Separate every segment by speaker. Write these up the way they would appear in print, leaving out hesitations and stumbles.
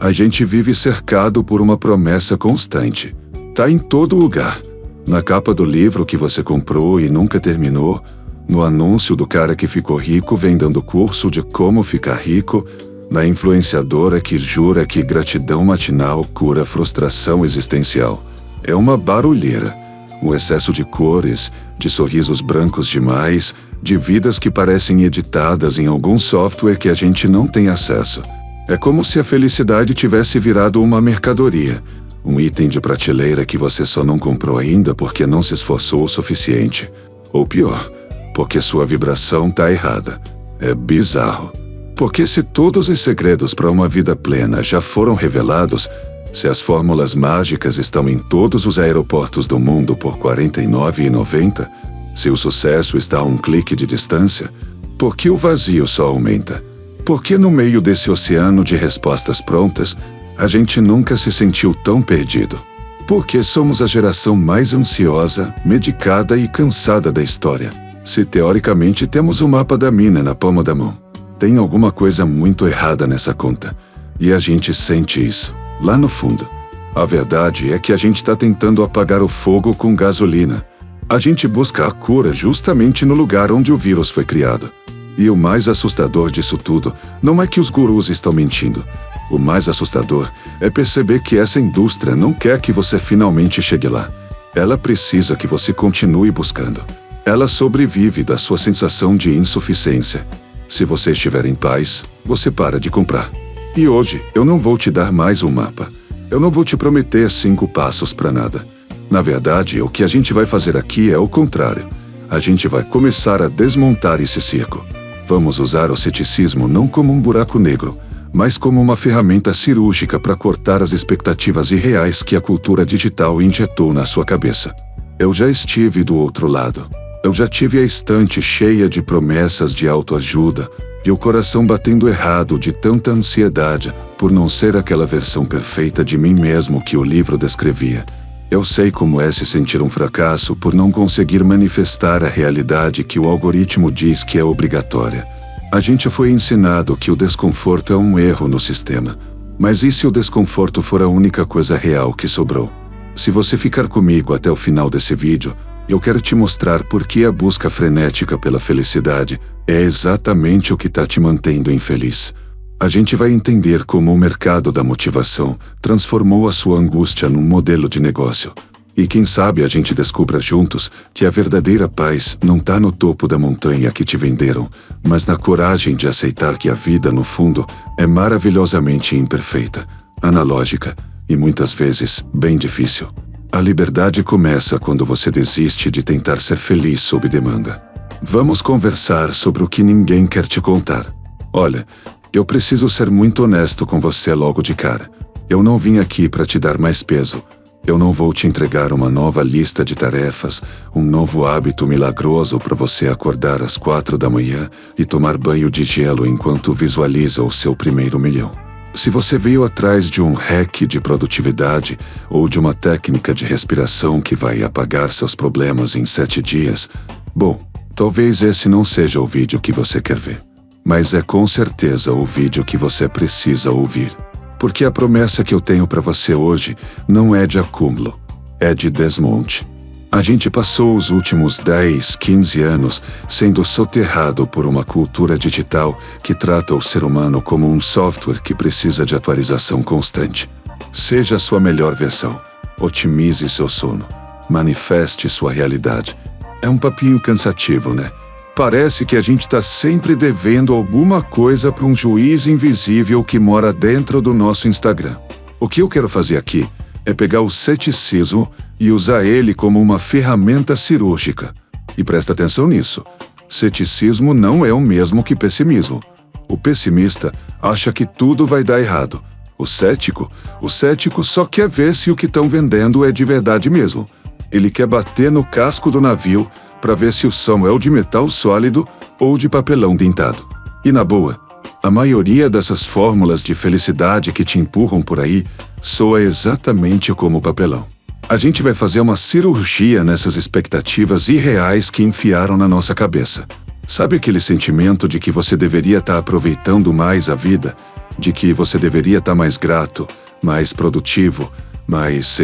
Speaker 1: A gente vive cercado por uma promessa constante. Tá em todo lugar. Na capa do livro que você comprou e nunca terminou, no anúncio do cara que ficou rico vendendo curso de como ficar rico, na influenciadora que jura que gratidão matinal cura frustração existencial. É uma barulheira. Um excesso de cores, de sorrisos brancos demais, de vidas que parecem editadas em algum software que a gente não tem acesso. É como se a felicidade tivesse virado uma mercadoria, um item de prateleira que você só não comprou ainda porque não se esforçou o suficiente. Ou pior, porque sua vibração tá errada. É bizarro. Porque se todos os segredos para uma vida plena já foram revelados, se as fórmulas mágicas estão em todos os aeroportos do mundo por R$ 49,90, se o sucesso está a um clique de distância, por que o vazio só aumenta? Por que no meio desse oceano de respostas prontas, a gente nunca se sentiu tão perdido? Porque somos a geração mais ansiosa, medicada e cansada da história. Se teoricamente temos o mapa da mina na palma da mão, tem alguma coisa muito errada nessa conta. E a gente sente isso, lá no fundo. A verdade é que a gente está tentando apagar o fogo com gasolina. A gente busca a cura justamente no lugar onde o vírus foi criado. E o mais assustador disso tudo não é que os gurus estão mentindo. O mais assustador é perceber que essa indústria não quer que você finalmente chegue lá. Ela precisa que você continue buscando. Ela sobrevive da sua sensação de insuficiência. Se você estiver em paz, você para de comprar. E hoje, eu não vou te dar mais um mapa. Eu não vou te prometer 5 passos para nada. Na verdade, o que a gente vai fazer aqui é o contrário. A gente vai começar a desmontar esse circo. Vamos usar o ceticismo não como um buraco negro, mas como uma ferramenta cirúrgica para cortar as expectativas irreais que a cultura digital injetou na sua cabeça. Eu já estive do outro lado. Eu já tive a estante cheia de promessas de autoajuda e o coração batendo errado de tanta ansiedade por não ser aquela versão perfeita de mim mesmo que o livro descrevia. Eu sei como é se sentir um fracasso por não conseguir manifestar a realidade que o algoritmo diz que é obrigatória. A gente foi ensinado que o desconforto é um erro no sistema. Mas e se o desconforto for a única coisa real que sobrou? Se você ficar comigo até o final desse vídeo, eu quero te mostrar por que a busca frenética pela felicidade é exatamente o que está te mantendo infeliz. A gente vai entender como o mercado da motivação transformou a sua angústia num modelo de negócio. E quem sabe a gente descubra juntos que a verdadeira paz não está no topo da montanha que te venderam, mas na coragem de aceitar que a vida, no fundo, é maravilhosamente imperfeita, analógica e muitas vezes bem difícil. A liberdade começa quando você desiste de tentar ser feliz sob demanda. Vamos conversar sobre o que ninguém quer te contar. Olha, eu preciso ser muito honesto com você logo de cara. Eu não vim aqui para te dar mais peso. Eu não vou te entregar uma nova lista de tarefas, um novo hábito milagroso para você acordar às 4 da manhã e tomar banho de gelo enquanto visualiza o seu primeiro milhão. Se você veio atrás de um hack de produtividade ou de uma técnica de respiração que vai apagar seus problemas em 7 dias, bom, talvez esse não seja o vídeo que você quer ver. Mas é com certeza o vídeo que você precisa ouvir. Porque a promessa que eu tenho para você hoje não é de acúmulo, é de desmonte. A gente passou os últimos 10, 15 anos sendo soterrado por uma cultura digital que trata o ser humano como um software que precisa de atualização constante. Seja a sua melhor versão. Otimize seu sono. Manifeste sua realidade. É um papinho cansativo, né? Parece que a gente está sempre devendo alguma coisa para um juiz invisível que mora dentro do nosso Instagram. O que eu quero fazer aqui é pegar o ceticismo e usar ele como uma ferramenta cirúrgica. E presta atenção nisso. Ceticismo não é o mesmo que pessimismo. O pessimista acha que tudo vai dar errado. O cético só quer ver se o que estão vendendo é de verdade mesmo. Ele quer bater no casco do navio para ver se o som é de metal sólido ou de papelão dentado. E na boa, a maioria dessas fórmulas de felicidade que te empurram por aí soa exatamente como papelão. A gente vai fazer uma cirurgia nessas expectativas irreais que enfiaram na nossa cabeça. Sabe aquele sentimento de que você deveria estar aproveitando mais a vida? de que você deveria estar mais grato, mais produtivo, mais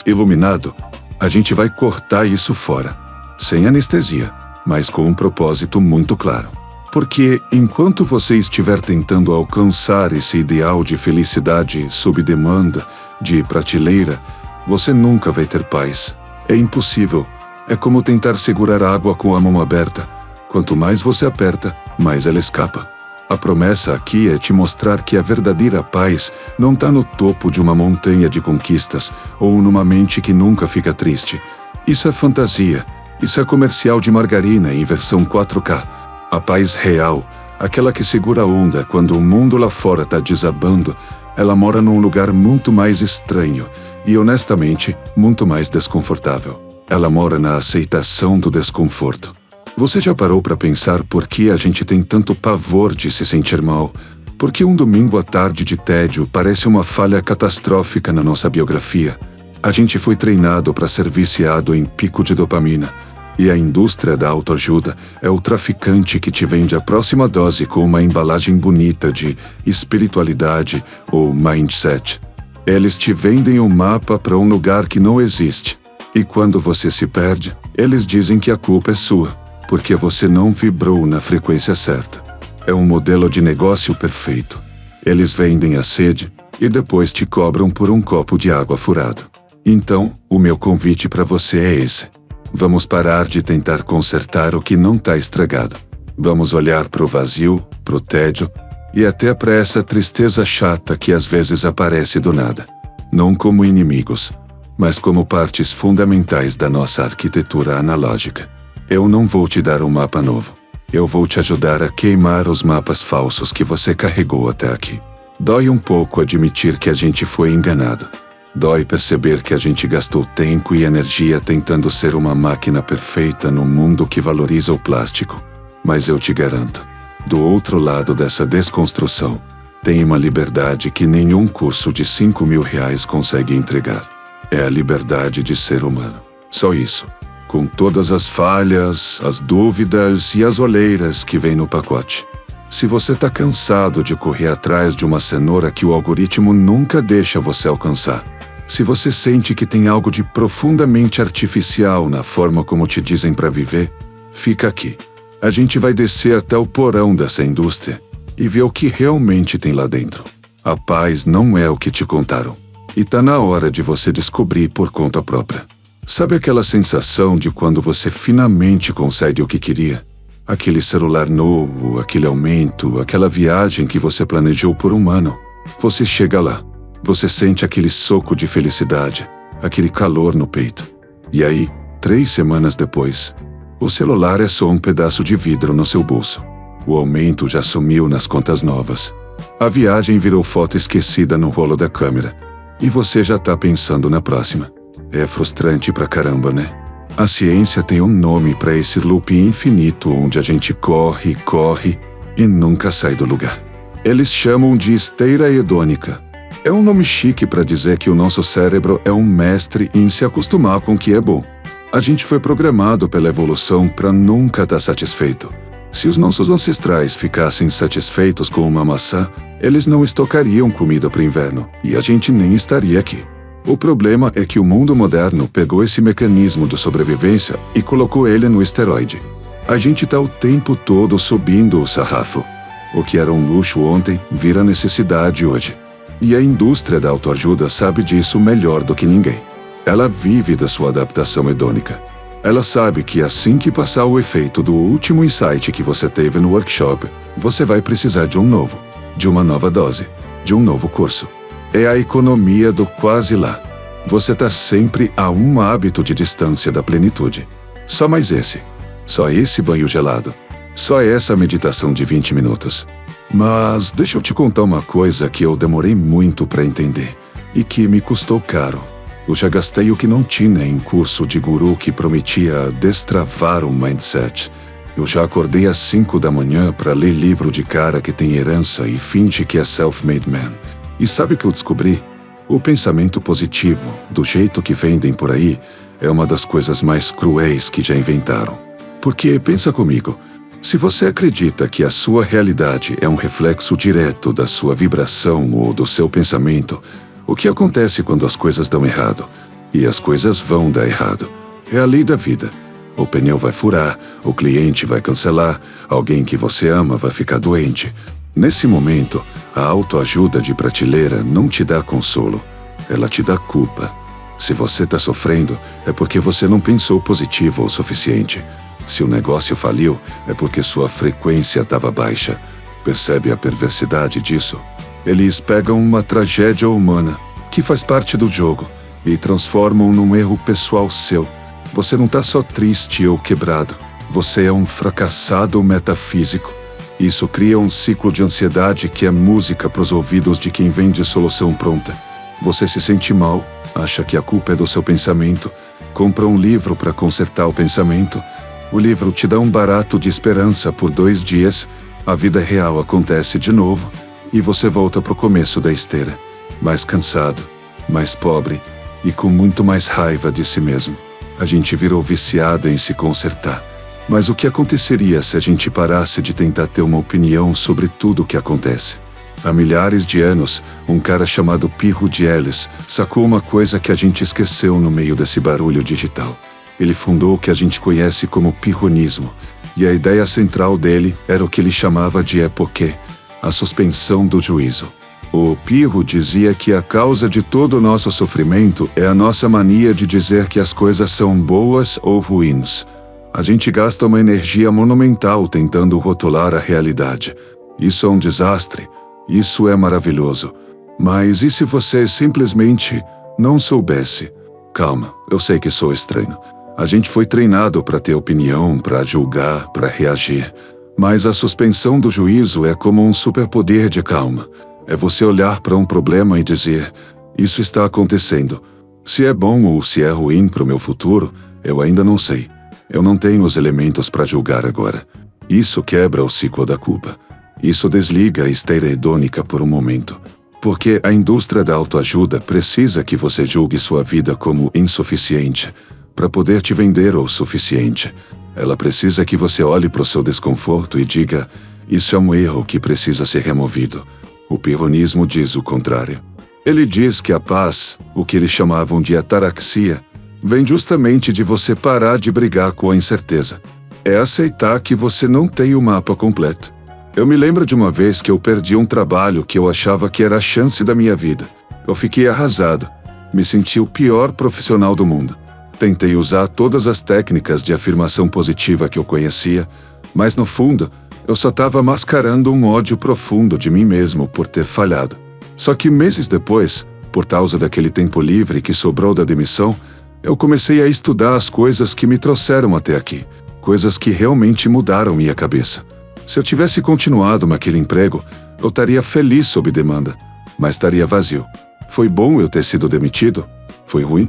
Speaker 1: iluminado, a gente vai cortar isso fora. Sem anestesia, mas com um propósito muito claro. Porque enquanto você estiver tentando alcançar esse ideal de felicidade sob demanda, de prateleira, você nunca vai ter paz. É impossível. É como tentar segurar a água com a mão aberta. Quanto mais você aperta, mais ela escapa. A promessa aqui é te mostrar que a verdadeira paz não está no topo de uma montanha de conquistas ou numa mente que nunca fica triste. Isso é fantasia. Isso é comercial de margarina em versão 4K. A paz real, aquela que segura a onda quando o mundo lá fora está desabando, ela mora num lugar muito mais estranho e, honestamente, muito mais desconfortável. Ela mora na aceitação do desconforto. Você já parou para pensar por que a gente tem tanto pavor de se sentir mal? Por que um domingo à tarde de tédio parece uma falha catastrófica na nossa biografia? A gente foi treinado para ser viciado em pico de dopamina. E a indústria da autoajuda é o traficante que te vende a próxima dose com uma embalagem bonita de espiritualidade ou mindset. Eles te vendem um mapa para um lugar que não existe. E quando você se perde, eles dizem que a culpa é sua, porque você não vibrou na frequência certa. É um modelo de negócio perfeito. Eles vendem a sede e depois te cobram por um copo de água furado. Então, o meu convite para você é esse. Vamos parar de tentar consertar o que não está estragado. Vamos olhar para o vazio, para o tédio e até para essa tristeza chata que às vezes aparece do nada. Não como inimigos, mas como partes fundamentais da nossa arquitetura analógica. Eu não vou te dar um mapa novo. Eu vou te ajudar a queimar os mapas falsos que você carregou até aqui. Dói um pouco admitir que a gente foi enganado. Dói perceber que a gente gastou tempo e energia tentando ser uma máquina perfeita num mundo que valoriza o plástico. Mas eu te garanto, do outro lado dessa desconstrução, tem uma liberdade que nenhum curso de R$5.000 consegue entregar. É a liberdade de ser humano. Só isso. Com todas as falhas, as dúvidas e as olheiras que vem no pacote. Se você está cansado de correr atrás de uma cenoura que o algoritmo nunca deixa você alcançar, se você sente que tem algo de profundamente artificial na forma como te dizem para viver, fica aqui. A gente vai descer até o porão dessa indústria e ver o que realmente tem lá dentro. A paz não é o que te contaram. E tá na hora de você descobrir por conta própria. Sabe aquela sensação de quando você finalmente consegue o que queria? Aquele celular novo, aquele aumento, aquela viagem que você planejou por um ano. Você chega lá. Você sente aquele soco de felicidade, aquele calor no peito. E aí, 3 semanas depois, o celular é só um pedaço de vidro no seu bolso. O aumento já sumiu nas contas novas. A viagem virou foto esquecida no rolo da câmera. E você já tá pensando na próxima. É frustrante pra caramba, né? A ciência tem um nome para esse loop infinito onde a gente corre e nunca sai do lugar. Eles chamam de esteira hedônica. É um nome chique para dizer que o nosso cérebro é um mestre em se acostumar com o que é bom. A gente foi programado pela evolução para nunca estar satisfeito. Se os nossos ancestrais ficassem satisfeitos com uma maçã, eles não estocariam comida para o inverno, e a gente nem estaria aqui. O problema é que o mundo moderno pegou esse mecanismo de sobrevivência e colocou ele no esteroide. A gente está o tempo todo subindo o sarrafo. O que era um luxo ontem vira necessidade hoje. E a indústria da autoajuda sabe disso melhor do que ninguém. Ela vive da sua adaptação hedônica. Ela sabe que assim que passar o efeito do último insight que você teve no workshop, você vai precisar de um novo, de uma nova dose, de um novo curso. É a economia do quase lá. Você está sempre a um hábito de distância da plenitude. Só mais esse. Só esse banho gelado. Só essa meditação de 20 minutos. Mas deixa eu te contar uma coisa que eu demorei muito para entender e que me custou caro. Eu já gastei o que não tinha em curso de guru que prometia destravar um mindset. Eu já acordei às 5 da manhã para ler livro de cara que tem herança e finge que é self-made man. E sabe o que eu descobri? O pensamento positivo, do jeito que vendem por aí, é uma das coisas mais cruéis que já inventaram. Porque, pensa comigo, Se você acredita que a sua realidade é um reflexo direto da sua vibração ou do seu pensamento, o que acontece quando as coisas dão errado? E as coisas vão dar errado. É a lei da vida. O pneu vai furar, o cliente vai cancelar, alguém que você ama vai ficar doente. Nesse momento, a autoajuda de prateleira não te dá consolo. Ela te dá culpa. Se você está sofrendo, é porque você não pensou positivo o suficiente. Se o negócio faliu, é porque sua frequência estava baixa. Percebe a perversidade disso? Eles pegam uma tragédia humana, que faz parte do jogo, e transformam num erro pessoal seu. Você não está só triste ou quebrado. Você é um fracassado metafísico. Isso cria um ciclo de ansiedade que é música para os ouvidos de quem vende solução pronta. Você se sente mal, acha que a culpa é do seu pensamento, compra um livro para consertar o pensamento. O livro te dá um barato de esperança por 2 dias, a vida real acontece de novo e você volta para o começo da esteira. Mais cansado, mais pobre e com muito mais raiva de si mesmo. A gente virou viciado em se consertar. Mas o que aconteceria se a gente parasse de tentar ter uma opinião sobre tudo o que acontece? Há milhares de anos, um cara chamado Pirro de Elis sacou uma coisa que a gente esqueceu no meio desse barulho digital. Ele fundou o que a gente conhece como pirronismo, e a ideia central dele era o que ele chamava de epoquê, a suspensão do juízo. O Pirro dizia que a causa de todo o nosso sofrimento é a nossa mania de dizer que as coisas são boas ou ruins. A gente gasta uma energia monumental tentando rotular a realidade. Isso é um desastre. Isso é maravilhoso. Mas e se você simplesmente não soubesse? Calma, eu sei que sou estranho. A gente foi treinado para ter opinião, para julgar, para reagir. Mas a suspensão do juízo é como um superpoder de calma. É você olhar para um problema e dizer, isso está acontecendo. Se é bom ou se é ruim para o meu futuro, eu ainda não sei. Eu não tenho os elementos para julgar agora. Isso quebra o ciclo da culpa. Isso desliga a esteira hedônica por um momento. Porque a indústria da autoajuda precisa que você julgue sua vida como insuficiente para poder te vender o suficiente. Ela precisa que você olhe para o seu desconforto e diga, isso é um erro que precisa ser removido. O pirronismo diz o contrário. Ele diz que a paz, o que eles chamavam de ataraxia, vem justamente de você parar de brigar com a incerteza. É aceitar que você não tem o mapa completo. Eu me lembro de uma vez que eu perdi um trabalho que eu achava que era a chance da minha vida. Eu fiquei arrasado. Me senti o pior profissional do mundo. Tentei usar todas as técnicas de afirmação positiva que eu conhecia, mas no fundo, eu só estava mascarando um ódio profundo de mim mesmo por ter falhado. Só que meses depois, por causa daquele tempo livre que sobrou da demissão, eu comecei a estudar as coisas que me trouxeram até aqui. Coisas que realmente mudaram minha cabeça. Se eu tivesse continuado naquele emprego, eu estaria feliz sob demanda, mas estaria vazio. Foi bom eu ter sido demitido? Foi ruim?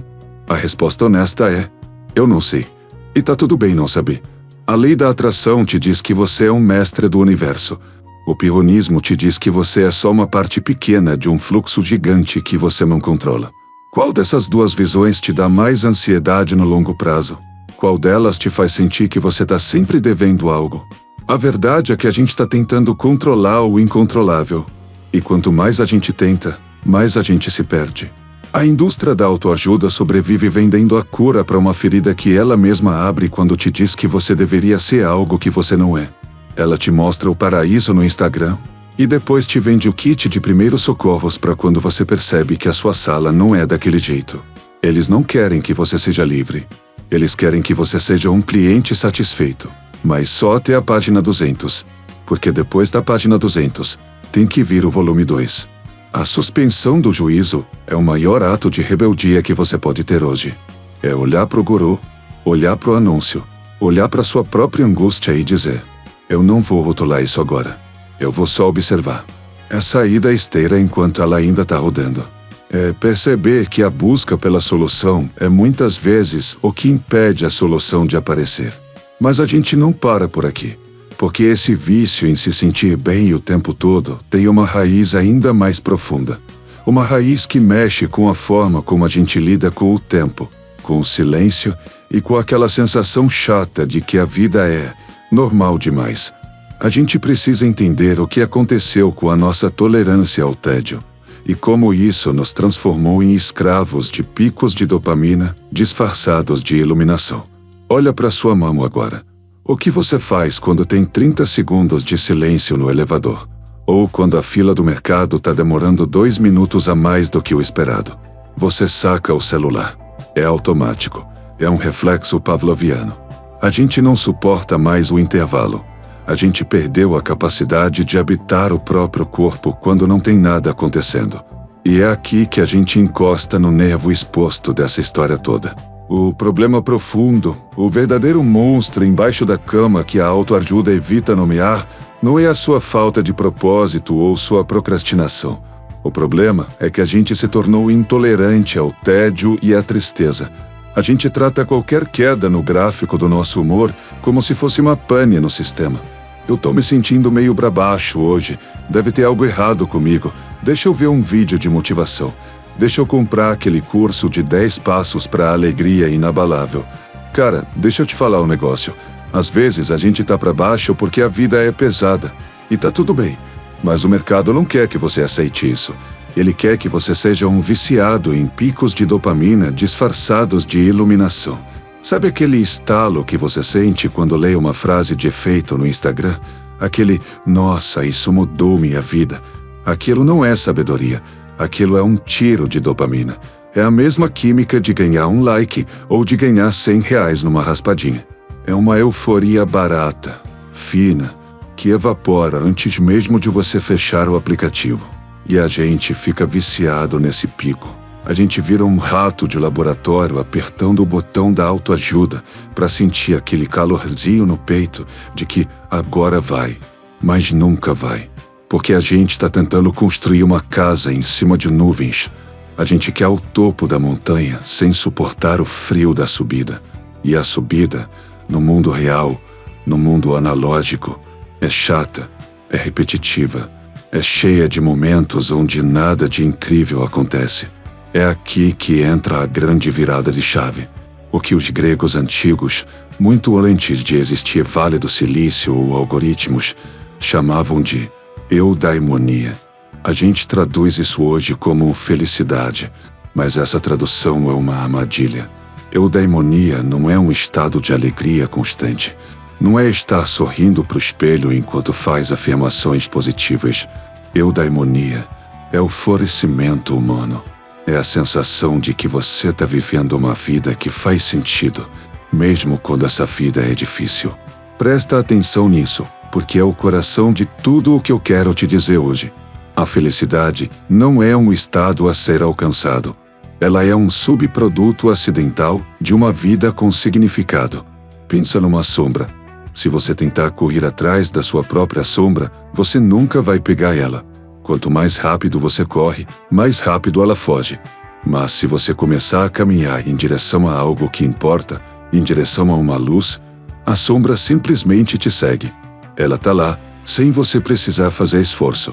Speaker 1: A resposta honesta é, eu não sei. E tá tudo bem não saber. A lei da atração te diz que você é um mestre do universo. O pirronismo te diz que você é só uma parte pequena de um fluxo gigante que você não controla. Qual dessas duas visões te dá mais ansiedade no longo prazo? Qual delas te faz sentir que você está sempre devendo algo? A verdade é que a gente está tentando controlar o incontrolável. E quanto mais a gente tenta, mais a gente se perde. A indústria da autoajuda sobrevive vendendo a cura para uma ferida que ela mesma abre quando te diz que você deveria ser algo que você não é. Ela te mostra o paraíso no Instagram e depois te vende o kit de primeiros socorros para quando você percebe que a sua sala não é daquele jeito. Eles não querem que você seja livre. Eles querem que você seja um cliente satisfeito. Mas só até a página 200, porque depois da página 200, tem que vir o volume 2. A suspensão do juízo é o maior ato de rebeldia que você pode ter hoje. É olhar para o guru, olhar para o anúncio, olhar para sua própria angústia e dizer, eu não vou rotular isso agora, eu vou só observar. É sair da esteira enquanto ela ainda está rodando. É perceber que a busca pela solução é muitas vezes o que impede a solução de aparecer. Mas a gente não para por aqui, porque esse vício em se sentir bem o tempo todo tem uma raiz ainda mais profunda. Uma raiz que mexe com a forma como a gente lida com o tempo, com o silêncio e com aquela sensação chata de que a vida é, Normal demais. A gente precisa entender o que aconteceu com a nossa tolerância ao tédio e como isso nos transformou em escravos de picos de dopamina disfarçados de iluminação. Olha para sua mão agora. O que você faz quando tem 30 segundos de silêncio no elevador? Ou quando a fila do mercado está demorando 2 minutos a mais do que o esperado? Você saca o celular. É automático. É um reflexo pavloviano. A gente não suporta mais o intervalo. A gente perdeu a capacidade de habitar o próprio corpo quando não tem nada acontecendo. E é aqui que a gente encosta no nervo exposto dessa história toda. O problema profundo, o verdadeiro monstro embaixo da cama que a autoajuda evita nomear, não é a sua falta de propósito ou sua procrastinação. O problema é que a gente se tornou intolerante ao tédio e à tristeza. A gente trata qualquer queda no gráfico do nosso humor como se fosse uma pane no sistema. Eu tô me sentindo meio pra baixo hoje. Deve ter algo errado comigo. Deixa eu ver um vídeo de motivação. Deixa eu comprar aquele curso de 10 passos para a alegria inabalável. Cara, deixa eu te falar um negócio. Às vezes a gente tá pra baixo porque a vida é pesada. E tá tudo bem. Mas o mercado não quer que você aceite isso. Ele quer que você seja um viciado em picos de dopamina disfarçados de iluminação. Sabe aquele estalo que você sente quando lê uma frase de efeito no Instagram? Aquele, nossa, isso mudou minha vida. Aquilo não é sabedoria. Aquilo é um tiro de dopamina. É a mesma química de ganhar um like ou de ganhar R$100 numa raspadinha. É uma euforia barata, fina, que evapora antes mesmo de você fechar o aplicativo. E a gente fica viciado nesse pico. A gente vira um rato de laboratório apertando o botão da autoajuda para sentir aquele calorzinho no peito de que agora vai, mas nunca vai. Porque a gente está tentando construir uma casa em cima de nuvens. A gente quer o topo da montanha sem suportar o frio da subida. E a subida, no mundo real, no mundo analógico, é chata, é repetitiva, é cheia de momentos onde nada de incrível acontece. É aqui que entra a grande virada de chave. O que os gregos antigos, muito antes de existir Vale do Silício ou algoritmos, chamavam de eudaimonia. A gente traduz isso hoje como felicidade, mas essa tradução é uma armadilha. Eudaimonia não é um estado de alegria constante. Não é estar sorrindo para o espelho enquanto faz afirmações positivas. Eudaimonia é o florescimento humano. É a sensação de que você está vivendo uma vida que faz sentido, mesmo quando essa vida é difícil. Presta atenção nisso, porque é o coração de tudo o que eu quero te dizer hoje. A felicidade não é um estado a ser alcançado. Ela é um subproduto acidental de uma vida com significado. Pensa numa sombra. Se você tentar correr atrás da sua própria sombra, você nunca vai pegar ela. Quanto mais rápido você corre, mais rápido ela foge. Mas se você começar a caminhar em direção a algo que importa, em direção a uma luz, a sombra simplesmente te segue. Ela está lá, sem você precisar fazer esforço.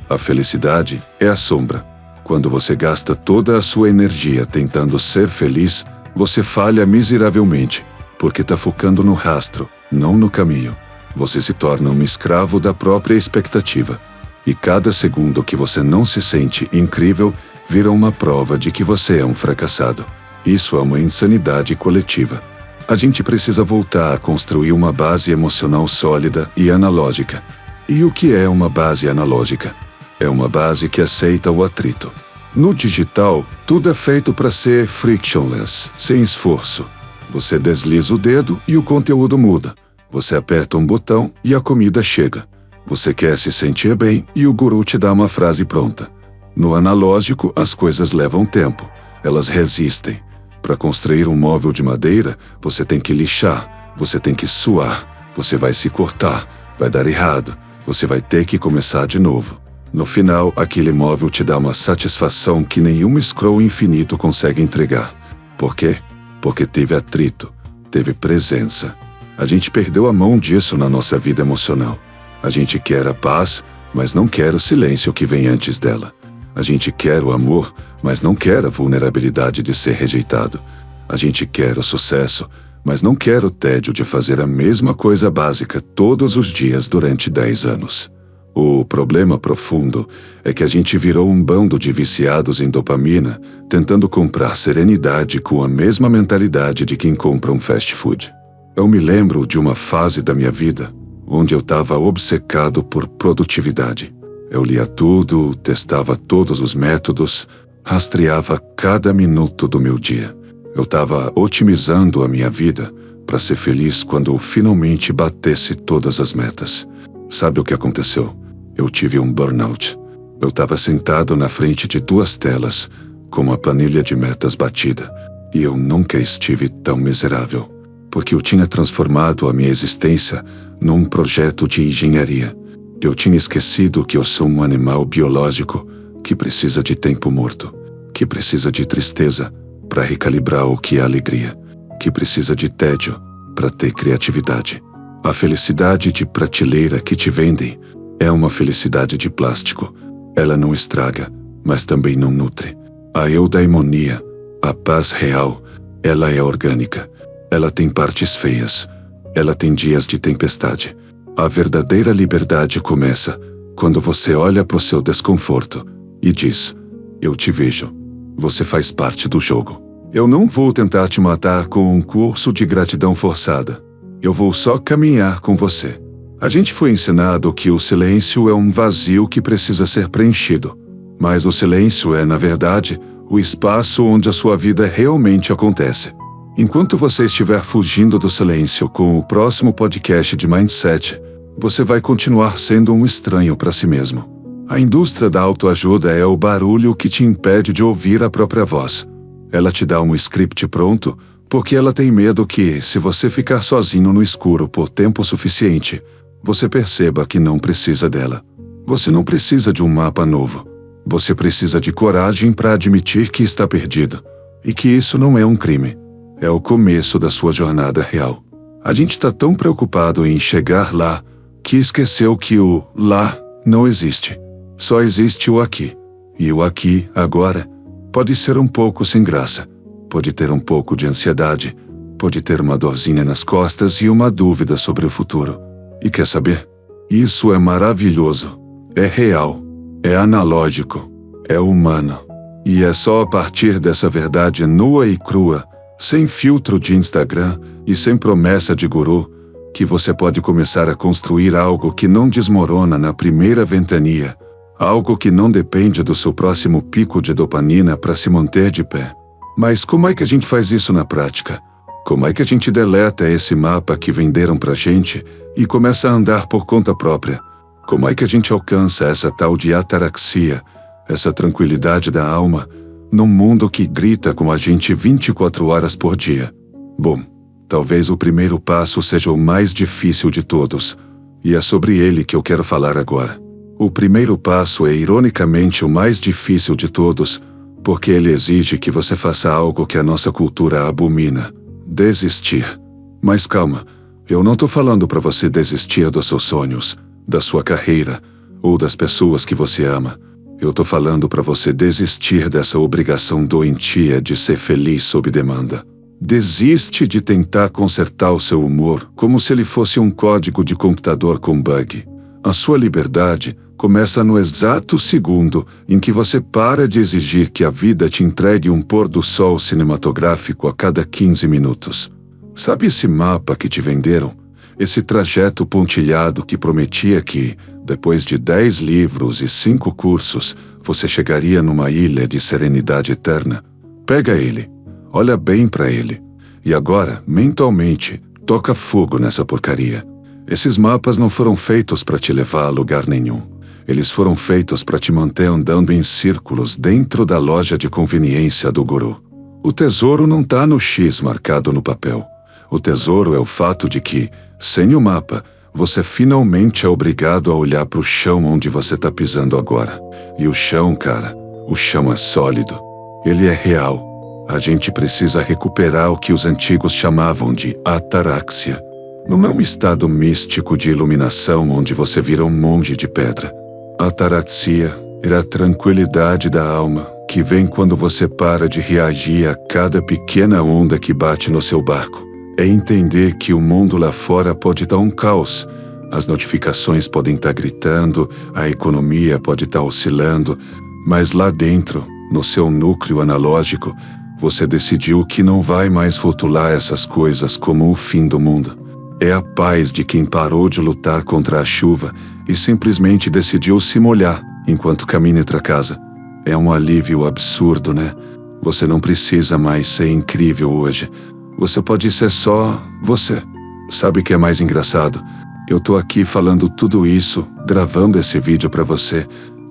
Speaker 1: A felicidade é a sombra. Quando você gasta toda a sua energia tentando ser feliz, você falha miseravelmente, porque está focando no rastro, não no caminho. Você se torna um escravo da própria expectativa. E cada segundo que você não se sente incrível, vira uma prova de que você é um fracassado. Isso é uma insanidade coletiva. A gente precisa voltar a construir uma base emocional sólida e analógica. E o que é uma base analógica? É uma base que aceita o atrito. No digital, tudo é feito para ser frictionless, sem esforço. Você desliza o dedo e o conteúdo muda. Você aperta um botão e a comida chega. Você quer se sentir bem e o guru te dá uma frase pronta. No analógico, as coisas levam tempo. Elas resistem. Para construir um móvel de madeira, você tem que lixar, você tem que suar, você vai se cortar, vai dar errado, você vai ter que começar de novo. No final, aquele móvel te dá uma satisfação que nenhum scroll infinito consegue entregar. Por quê? Porque teve atrito, teve presença. A gente perdeu a mão disso na nossa vida emocional. A gente quer a paz, mas não quer o silêncio que vem antes dela. A gente quer o amor, mas não quer a vulnerabilidade de ser rejeitado. A gente quer o sucesso, Mas não quero o tédio de fazer a mesma coisa básica todos os dias durante 10 anos. O problema profundo é que a gente virou um bando de viciados em dopamina, tentando comprar serenidade com a mesma mentalidade de quem compra um fast food. Eu me lembro de uma fase da minha vida onde eu estava obcecado por produtividade. Eu lia tudo, testava todos os métodos, rastreava cada minuto do meu dia. Eu estava otimizando a minha vida para ser feliz quando eu finalmente batesse todas as metas. Sabe o que aconteceu? Eu tive um burnout. Eu estava sentado na frente de 2 telas, com uma planilha de metas batida, e eu nunca estive tão miserável, porque eu tinha transformado a minha existência num projeto de engenharia. Eu tinha esquecido que eu sou um animal biológico que precisa de tempo morto, que precisa de tristeza para recalibrar o que é alegria, que precisa de tédio para ter criatividade. A felicidade de prateleira que te vendem é uma felicidade de plástico. Ela não estraga, mas também não nutre. A eudaimonia, a paz real, ela é orgânica. Ela tem partes feias. Ela tem dias de tempestade. A verdadeira liberdade começa quando você olha para o seu desconforto e diz: eu te vejo. Você faz parte do jogo. Eu não vou tentar te matar com um curso de gratidão forçada. Eu vou só caminhar com você. A gente foi ensinado que o silêncio é um vazio que precisa ser preenchido. Mas o silêncio é, na verdade, o espaço onde a sua vida realmente acontece. Enquanto você estiver fugindo do silêncio com o próximo podcast de Mindset, você vai continuar sendo um estranho para si mesmo. A indústria da autoajuda é o barulho que te impede de ouvir a própria voz. Ela te dá um script pronto porque ela tem medo que, se você ficar sozinho no escuro por tempo suficiente, você perceba que não precisa dela. Você não precisa de um mapa novo. Você precisa de coragem para admitir que está perdido. E que isso não é um crime. É o começo da sua jornada real. A gente está tão preocupado em chegar lá que esqueceu que o lá não existe. Só existe o aqui. E o aqui, agora, pode ser um pouco sem graça. Pode ter um pouco de ansiedade. Pode ter uma dorzinha nas costas e uma dúvida sobre o futuro. E quer saber? Isso é maravilhoso. É real. É analógico. É humano. E é só a partir dessa verdade nua e crua, sem filtro de Instagram e sem promessa de guru, que você pode começar a construir algo que não desmorona na primeira ventania. Algo que não depende do seu próximo pico de dopamina para se manter de pé. Mas como é que a gente faz isso na prática? Como é que a gente deleta esse mapa que venderam pra gente e começa a andar por conta própria? Como é que a gente alcança essa tal de ataraxia, essa tranquilidade da alma, num mundo que grita com a gente 24 horas por dia? Bom, talvez o primeiro passo seja o mais difícil de todos, e é sobre ele que eu quero falar agora. O primeiro passo é ironicamente o mais difícil de todos, porque ele exige que você faça algo que a nossa cultura abomina: desistir. Mas calma, eu não estou falando para você desistir dos seus sonhos, da sua carreira ou das pessoas que você ama. Eu estou falando para você desistir dessa obrigação doentia de ser feliz sob demanda. Desiste de tentar consertar o seu humor como se ele fosse um código de computador com bug. A sua liberdade começa no exato segundo em que você para de exigir que a vida te entregue um pôr do sol cinematográfico a cada 15 minutos. Sabe esse mapa que te venderam? Esse trajeto pontilhado que prometia que, depois de 10 livros e 5 cursos, você chegaria numa ilha de serenidade eterna? Pega ele, olha bem para ele, e agora, mentalmente, toca fogo nessa porcaria. Esses mapas não foram feitos para te levar a lugar nenhum. Eles foram feitos para te manter andando em círculos dentro da loja de conveniência do guru. O tesouro não está no X marcado no papel. O tesouro é o fato de que, sem o mapa, você finalmente é obrigado a olhar para o chão onde você está pisando agora. E o chão, cara, o chão é sólido. Ele é real. A gente precisa recuperar o que os antigos chamavam de ataraxia. Não é um estado místico de iluminação onde você vira um monge de pedra. Ataraxia é a tranquilidade da alma que vem quando você para de reagir a cada pequena onda que bate no seu barco. É entender que o mundo lá fora pode estar um caos. As notificações podem estar gritando, a economia pode estar oscilando, mas lá dentro, no seu núcleo analógico, você decidiu que não vai mais rotular essas coisas como o fim do mundo. É a paz de quem parou de lutar contra a chuva e simplesmente decidiu se molhar enquanto caminha para casa. É um alívio absurdo, né? Você não precisa mais ser incrível hoje. Você pode ser só você. Sabe o que é mais engraçado? Eu tô aqui falando tudo isso, gravando esse vídeo para você,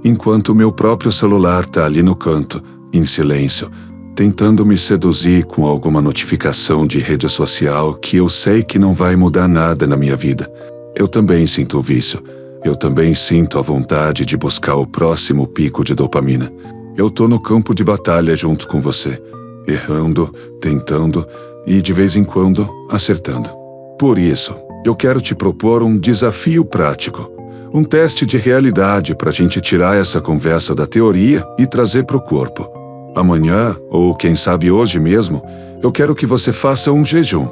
Speaker 1: enquanto o meu próprio celular tá ali no canto, em silêncio, tentando me seduzir com alguma notificação de rede social que eu sei que não vai mudar nada na minha vida. Eu também sinto o vício. Eu também sinto a vontade de buscar o próximo pico de dopamina. Eu tô no campo de batalha junto com você, errando, tentando e, de vez em quando, acertando. Por isso, eu quero te propor um desafio prático, um teste de realidade para a gente tirar essa conversa da teoria e trazer para o corpo. Amanhã, ou quem sabe hoje mesmo, eu quero que você faça um jejum.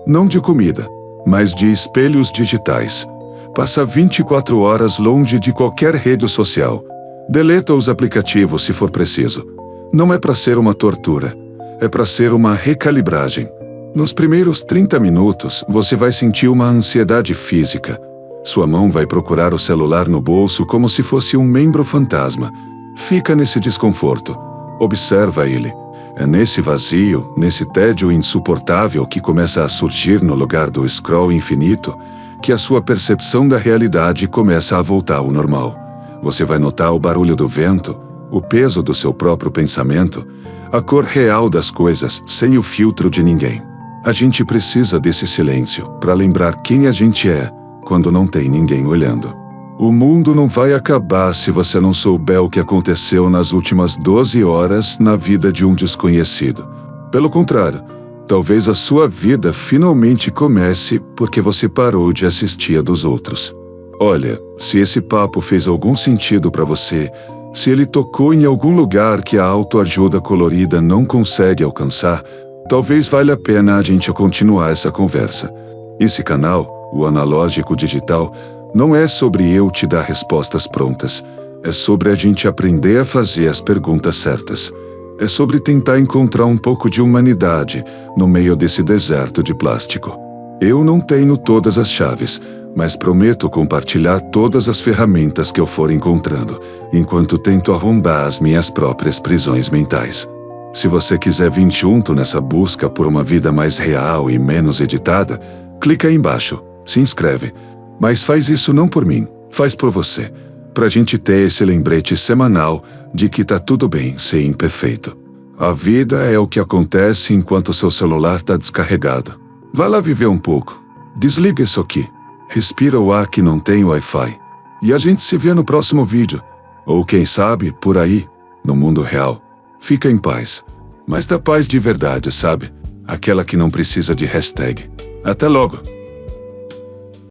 Speaker 1: Não de comida, mas de espelhos digitais. Passa 24 horas longe de qualquer rede social. Deleta os aplicativos se for preciso. Não é para ser uma tortura, é para ser uma recalibragem. Nos primeiros 30 minutos, você vai sentir uma ansiedade física. Sua mão vai procurar o celular no bolso como se fosse um membro fantasma. Fica nesse desconforto. Observa ele. É nesse vazio, nesse tédio insuportável que começa a surgir no lugar do scroll infinito, que a sua percepção da realidade começa a voltar ao normal. Você vai notar o barulho do vento, o peso do seu próprio pensamento, a cor real das coisas sem o filtro de ninguém. A gente precisa desse silêncio para lembrar quem a gente é quando não tem ninguém olhando. O mundo não vai acabar se você não souber o que aconteceu nas últimas 12 horas na vida de um desconhecido. Pelo contrário, talvez a sua vida finalmente comece porque você parou de assistir a dos outros. Olha, se esse papo fez algum sentido para você, se ele tocou em algum lugar que a autoajuda colorida não consegue alcançar, talvez valha a pena a gente continuar essa conversa. Esse canal, o Analógico Digital, não é sobre eu te dar respostas prontas. É sobre a gente aprender a fazer as perguntas certas. É sobre tentar encontrar um pouco de humanidade no meio desse deserto de plástico. Eu não tenho todas as chaves, mas prometo compartilhar todas as ferramentas que eu for encontrando, enquanto tento arrombar as minhas próprias prisões mentais. Se você quiser vir junto nessa busca por uma vida mais real e menos editada, clica aí embaixo, se inscreve. Mas faz isso não por mim, faz por você, pra gente ter esse lembrete semanal de que tá tudo bem ser imperfeito. A vida é o que acontece enquanto seu celular tá descarregado. Vai lá viver um pouco. Desliga isso aqui. Respira o ar que não tem Wi-Fi. E a gente se vê no próximo vídeo. Ou quem sabe, por aí, no mundo real. Fica em paz. Mas da paz de verdade, sabe? Aquela que não precisa de hashtag. Até logo!